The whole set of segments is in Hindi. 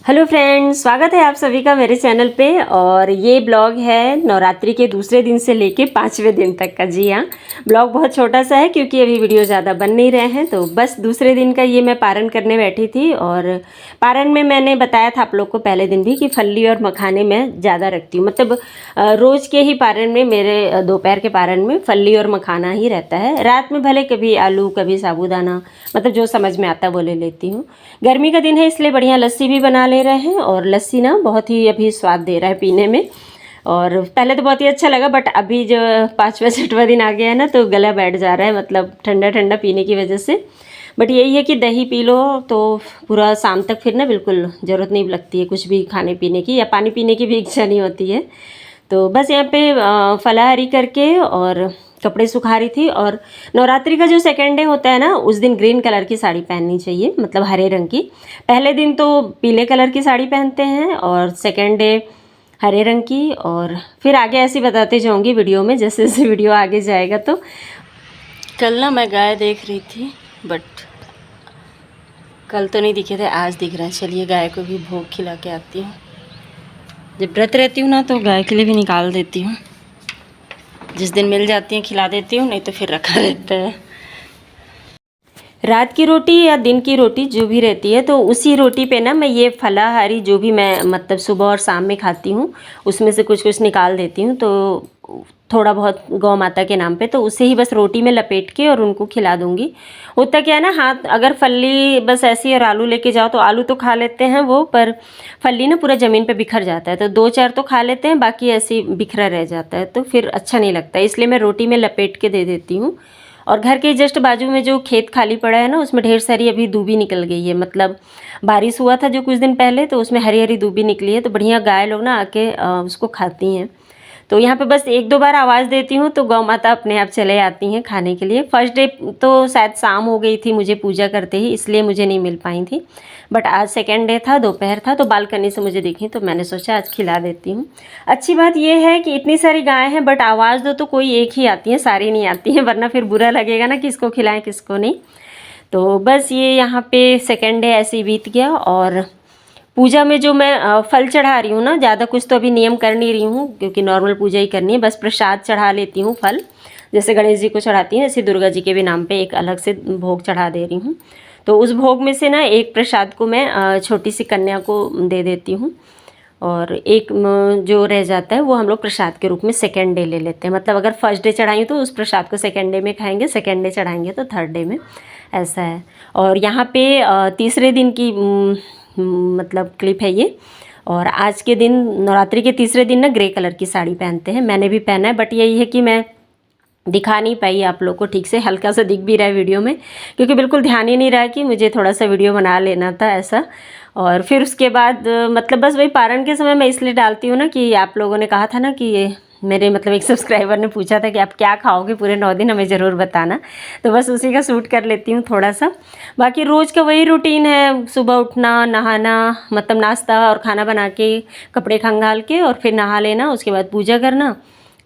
हेलो फ्रेंड्स, स्वागत है आप सभी का मेरे चैनल पे। और ये ब्लॉग है नवरात्रि के दूसरे दिन से लेके 5वें दिन तक का। जी हाँ, ब्लॉग बहुत छोटा सा है क्योंकि अभी वीडियो ज़्यादा बन नहीं रहे हैं। तो बस दूसरे दिन का ये मैं पारण करने बैठी थी। और पारण में मैंने बताया था आप लोग को पहले दिन भी कि फल्ली और मखाने मैं ज़्यादा रखती हूँ। मतलब रोज़ के ही पारण में, मेरे दोपहर के पारण में फल्ली और मखाना ही रहता है। रात में भले कभी आलू, कभी साबूदाना, मतलब जो समझ में आता है वो ले लेती हूँ। गर्मी का दिन है इसलिए बढ़िया लस्सी भी बना ले रहे हैं। और लस्सी ना बहुत ही अभी स्वाद दे रहा है पीने में। और पहले तो बहुत ही अच्छा लगा, बट अभी जो 5वां-6वां दिन आ गया है ना, तो गला बैठ जा रहा है, मतलब ठंडा ठंडा पीने की वजह से। बट यही है कि दही पी लो तो पूरा शाम तक फिर ना बिल्कुल ज़रूरत नहीं लगती है कुछ भी खाने पीने की, या पानी पीने की भी इच्छा नहीं होती है। तो बस यहाँ पे फलाहारी करके और कपड़े सुखा रही थी। और नवरात्रि का जो सेकेंड डे होता है ना, उस दिन ग्रीन कलर की साड़ी पहननी चाहिए, मतलब हरे रंग की। पहले दिन तो पीले कलर की साड़ी पहनते हैं और सेकेंड डे हरे रंग की। और फिर आगे ऐसे बताते जाऊंगी वीडियो में, जैसे जैसे वीडियो आगे जाएगा। तो कल ना मैं गाय देख रही थी, बट कल तो नहीं दिखे थे, आज दिख रहा है। चलिए गाय को भी भोग खिला के आती हूँ। जब व्रत रहती हूँ ना तो गाय के लिए भी निकाल देती हूँ। जिस दिन मिल जाती हैं खिला देती हूँ, नहीं तो फिर रखा रहता है। रात की रोटी या दिन की रोटी जो भी रहती है, तो उसी रोटी पे ना मैं ये फलाहारी जो भी मैं मतलब सुबह और शाम में खाती हूँ, उसमें से कुछ कुछ निकाल देती हूँ। तो थोड़ा बहुत गौ माता के नाम पे, तो उसे ही बस रोटी में लपेट के और उनको खिला दूँगी। होता क्या है ना, हाथ अगर फली बस ऐसी और आलू लेके जाओ तो आलू तो खा लेते हैं वो, पर फली ना पूरा ज़मीन पे बिखर जाता है। तो 2-4 तो खा लेते हैं, बाकी ऐसे ही बिखरा रह जाता है, तो फिर अच्छा नहीं लगता। इसलिए मैं रोटी में लपेट के दे देती हूँ। और घर के जस्ट बाजू में जो खेत खाली पड़ा है ना, उसमें ढेर सारी अभी दूबी निकल गई है। मतलब बारिश हुआ था जो कुछ दिन पहले, तो उसमें हरी हरी दूबी निकली है। तो बढ़िया गाय लोग ना आके उसको खाती हैं। तो यहाँ पे बस 1-2 बार आवाज़ देती हूँ तो गौ माता अपने आप चले आती हैं खाने के लिए। फर्स्ट डे तो शायद शाम हो गई थी मुझे पूजा करते ही, इसलिए मुझे नहीं मिल पाई थी। बट आज सेकेंड डे था, दोपहर था, तो बालकनी से मुझे दिखी, तो मैंने सोचा आज खिला देती हूँ। अच्छी बात यह है कि इतनी सारी गाय हैं, बट आवाज़ दो तो कोई एक ही आती है, सारी नहीं आती हैं, वरना फिर बुरा लगेगा ना किसको खिलाएं किसको नहीं। तो बस ये यहाँ पे सेकेंड डे ऐसे ही बीत गया। और पूजा में जो मैं फल चढ़ा रही हूँ ना, ज़्यादा कुछ तो अभी नियम कर नहीं रही हूँ क्योंकि नॉर्मल पूजा ही करनी है। बस प्रसाद चढ़ा लेती हूँ फल, जैसे गणेश जी को चढ़ाती हैं, ऐसे दुर्गा जी के भी नाम पे एक अलग से भोग चढ़ा दे रही हूँ। तो उस भोग में से ना एक प्रसाद को मैं छोटी सी कन्या को दे देती हूँ। और एक जो रह जाता है वो हम लोग प्रसाद के रूप में सेकेंड डे ले लेते हैं। मतलब अगर फर्स्ट डे चढ़ाई तो उस प्रसाद को सेकेंड डे में खाएंगे, सेकेंड डे चढ़ाएंगे तो थर्ड डे में, ऐसा है। और यहाँ पे तीसरे दिन की मतलब क्लिप है ये। और आज के दिन नवरात्रि के तीसरे दिन ना ग्रे कलर की साड़ी पहनते हैं, मैंने भी पहना है। बट यही है कि मैं दिखा नहीं पाई आप लोग को ठीक से, हल्का सा दिख भी रहा है वीडियो में क्योंकि बिल्कुल ध्यान ही नहीं रहा कि मुझे थोड़ा सा वीडियो बना लेना था ऐसा। और फिर उसके बाद मतलब बस वही पारण के समय मैं इसलिए डालती हूँ ना कि आप लोगों ने कहा था ना कि ये मेरे मतलब एक सब्सक्राइबर ने पूछा था कि आप क्या खाओगे पूरे 9 दिन, हमें ज़रूर बताना। तो बस उसी का शूट कर लेती हूँ थोड़ा सा। बाकी रोज़ का वही रूटीन है, सुबह उठना, नहाना, मतलब नाश्ता और खाना बना के, कपड़े खंगाल के और फिर नहा लेना, उसके बाद पूजा करना।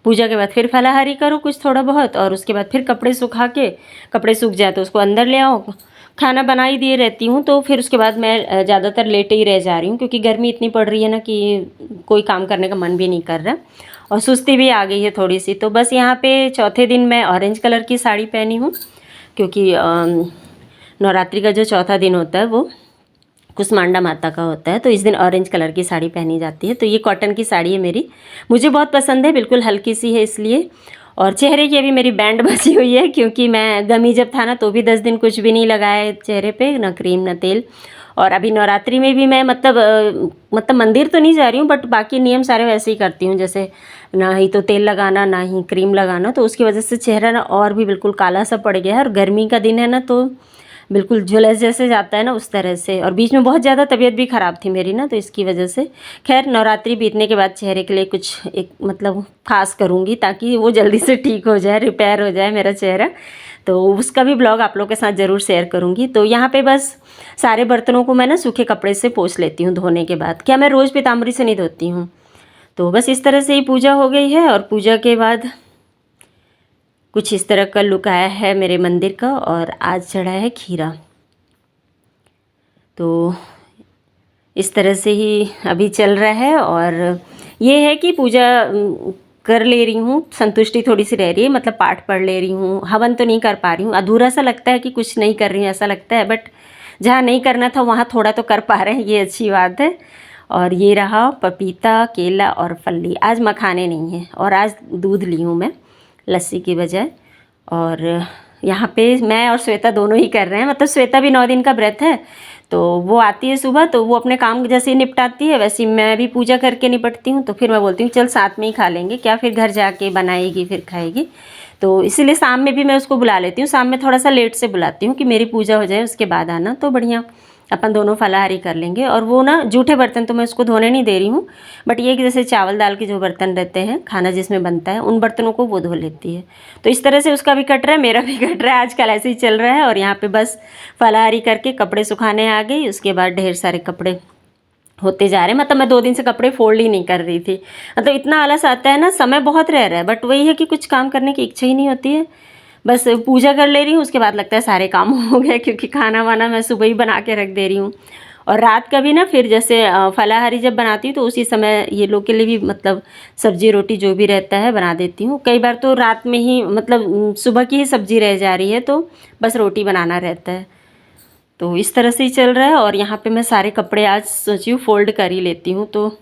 पूजा के बाद फिर फलाहारी करो कुछ थोड़ा बहुत, और उसके बाद फिर कपड़े सुखा के, कपड़े सूख जाए तो उसको अंदर ले आओ। खाना बना ही दिए रहती हूँ, तो फिर उसके बाद मैं ज़्यादातर लेटे ही रह जा रही हूँ क्योंकि गर्मी इतनी पड़ रही है ना कि कोई काम करने का मन भी नहीं कर रहा और सुस्ती भी आ गई है थोड़ी सी। तो बस यहाँ पे चौथे दिन मैं ऑरेंज कलर की साड़ी पहनी हूँ क्योंकि नवरात्रि का जो चौथा दिन होता है वो कुसमांडा माता का होता है, तो इस दिन ऑरेंज कलर की साड़ी पहनी जाती है। तो ये कॉटन की साड़ी है मेरी, मुझे बहुत पसंद है, बिल्कुल हल्की सी है इसलिए। और चेहरे की अभी मेरी बैंड बची हुई है क्योंकि मैं गमी जब था ना तो भी 10 दिन कुछ भी नहीं लगाए चेहरे पे, ना क्रीम ना तेल। और अभी नवरात्रि में भी मैं मतलब मंदिर तो नहीं जा रही हूँ, बट बाकी नियम सारे वैसे ही करती हूँ, जैसे ना ही तो तेल लगाना ना ही क्रीम लगाना। तो उसकी वजह से चेहरा ना और भी बिल्कुल काला सा पड़ गया है। और गर्मी का दिन है ना, तो बिल्कुल झुलस जैसे जाता है ना उस तरह से। और बीच में बहुत ज़्यादा तबीयत भी ख़राब थी मेरी ना, तो इसकी वजह से खैर नवरात्रि बीतने के बाद चेहरे के लिए कुछ एक मतलब खास करूँगी ताकि वो जल्दी से ठीक हो जाए, रिपेयर हो जाए मेरा चेहरा। तो उसका भी ब्लॉग आप लोगों के साथ ज़रूर शेयर करूँगी। तो यहाँ पे बस सारे बर्तनों को मैं ना सूखे कपड़े से पोंछ लेती हूँ धोने के बाद। क्या मैं रोज़ पीताम्बरी से नहीं धोती हूँ। तो बस इस तरह से ही पूजा हो गई है। और पूजा के बाद कुछ इस तरह का लुक आया है मेरे मंदिर का। और आज चढ़ा है खीरा। तो इस तरह से ही अभी चल रहा है। और ये है कि पूजा कर ले रही हूँ, संतुष्टि थोड़ी सी रह रही है, मतलब पाठ पढ़ ले रही हूँ, हवन तो नहीं कर पा रही हूँ। अधूरा सा लगता है कि कुछ नहीं कर रही हूँ ऐसा लगता है, बट जहाँ नहीं करना था वहाँ थोड़ा तो कर पा रहे हैं, ये अच्छी बात है। और ये रहा पपीता, केला और फल्ली। आज मखाने नहीं हैं और आज दूध ली हूँ मैं लस्सी की बजाय। और यहाँ पे मैं और श्वेता दोनों ही कर रहे हैं, मतलब श्वेता भी 9 दिन का व्रत है, तो वो आती है सुबह, तो वो अपने काम जैसे ही निपटाती है वैसे ही मैं भी पूजा करके निपटती हूँ। तो फिर मैं बोलती हूँ चल साथ में ही खा लेंगे, क्या फिर घर जाके बनाएगी फिर खाएगी। तो इसीलिए शाम में भी मैं उसको बुला लेती हूँ, शाम में थोड़ा सा लेट से बुलाती हूँ कि मेरी पूजा हो जाए उसके बाद आना, तो बढ़िया अपन दोनों फलाहारी कर लेंगे। और वो ना जूठे बर्तन तो मैं उसको धोने नहीं दे रही हूँ, बट ये कि जैसे चावल दाल के जो बर्तन रहते हैं, खाना जिसमें बनता है, उन बर्तनों को वो धो लेती है। तो इस तरह से उसका भी कट रहा है, मेरा भी कट रहा है, आजकल ऐसे ही चल रहा है। और यहाँ पे बस फलाहारी करके कपड़े सुखाने आ गई, उसके बाद ढेर सारे कपड़े होते जा रहे हैं। मतलब मैं 2 दिन से कपड़े फोल्ड ही नहीं कर रही थी, मतलब इतना आलस आता है ना, समय बहुत रह रहा है, बट वही है कि कुछ काम करने की इच्छा ही नहीं होती है। बस पूजा कर ले रही हूँ, उसके बाद लगता है सारे काम हो गए, क्योंकि खाना वाना मैं सुबह ही बना के रख दे रही हूँ। और रात का भी ना फिर जैसे फलाहारी जब बनाती हूँ तो उसी समय ये लोग के लिए भी मतलब सब्जी रोटी जो भी रहता है बना देती हूँ। कई बार तो रात में ही मतलब सुबह की ही सब्जी रह जा रही है तो बस रोटी बनाना रहता है। तो इस तरह से ही चल रहा है। और यहाँ पे मैं सारे कपड़े आज सोची हूँ फ़ोल्ड कर ही लेती हूँ, तो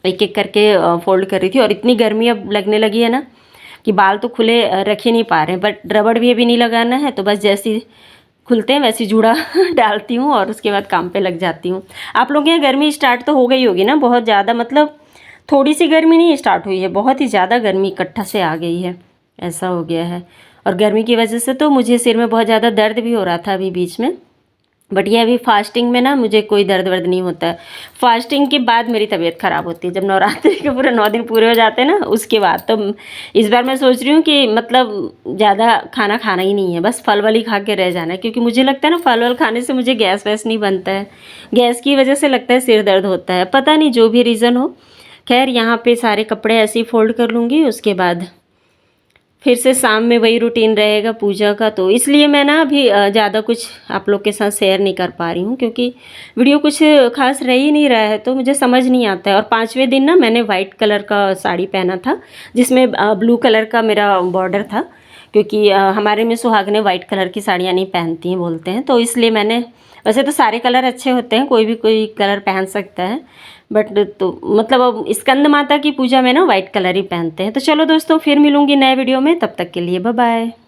एक एक करके फ़ोल्ड कर रही थी। और इतनी गर्मी अब लगने लगी है ना कि बाल तो खुले रख ही नहीं पा रहे हैं, बट रबड़ भी अभी नहीं लगाना है, तो बस जैसी खुलते हैं वैसी जूड़ा डालती हूँ और उसके बाद काम पे लग जाती हूँ। आप लोग के यहाँ गर्मी स्टार्ट तो हो गई होगी ना बहुत ज़्यादा, मतलब थोड़ी सी गर्मी नहीं स्टार्ट हुई है, बहुत ही ज़्यादा गर्मी इकट्ठा से आ गई है, ऐसा हो गया है। और गर्मी की वजह से तो मुझे सिर में बहुत ज़्यादा दर्द भी हो रहा था अभी बीच में, बट ये अभी फास्टिंग में ना मुझे कोई दर्द वर्द नहीं होता है। फास्टिंग के बाद मेरी तबीयत ख़राब होती है, जब नवरात्रि के पूरे 9 दिन पूरे हो जाते हैं ना उसके बाद। तो इस बार मैं सोच रही हूँ कि मतलब ज़्यादा खाना खाना ही नहीं है, बस फल वल ही खा के रह जाना है, क्योंकि मुझे लगता है ना फल वल खाने से मुझे गैस वैस नहीं बनता है, गैस की वजह से लगता है सिर दर्द होता है, पता नहीं जो भी रीज़न हो। खैर यहाँ पे सारे कपड़े ऐसे ही फोल्ड कर लूँगी, उसके बाद फिर से शाम में वही रूटीन रहेगा पूजा का। तो इसलिए मैं ना अभी ज़्यादा कुछ आप लोग के साथ शेयर नहीं कर पा रही हूँ, क्योंकि वीडियो कुछ खास रह ही नहीं रहा है, तो मुझे समझ नहीं आता है। और 5वें दिन ना मैंने वाइट कलर का साड़ी पहना था, जिसमें ब्लू कलर का मेरा बॉर्डर था, क्योंकि हमारे में सुहागनें वाइट कलर की साड़ियाँ नहीं पहनती हैं बोलते हैं, तो इसलिए मैंने, वैसे तो सारे कलर अच्छे होते हैं, कोई भी कोई कलर पहन सकता है, बट तो मतलब अब स्कंद माता की पूजा में ना वाइट कलर ही पहनते हैं। तो चलो दोस्तों फिर मिलूंगी नए वीडियो में, तब तक के लिए बाय बाय।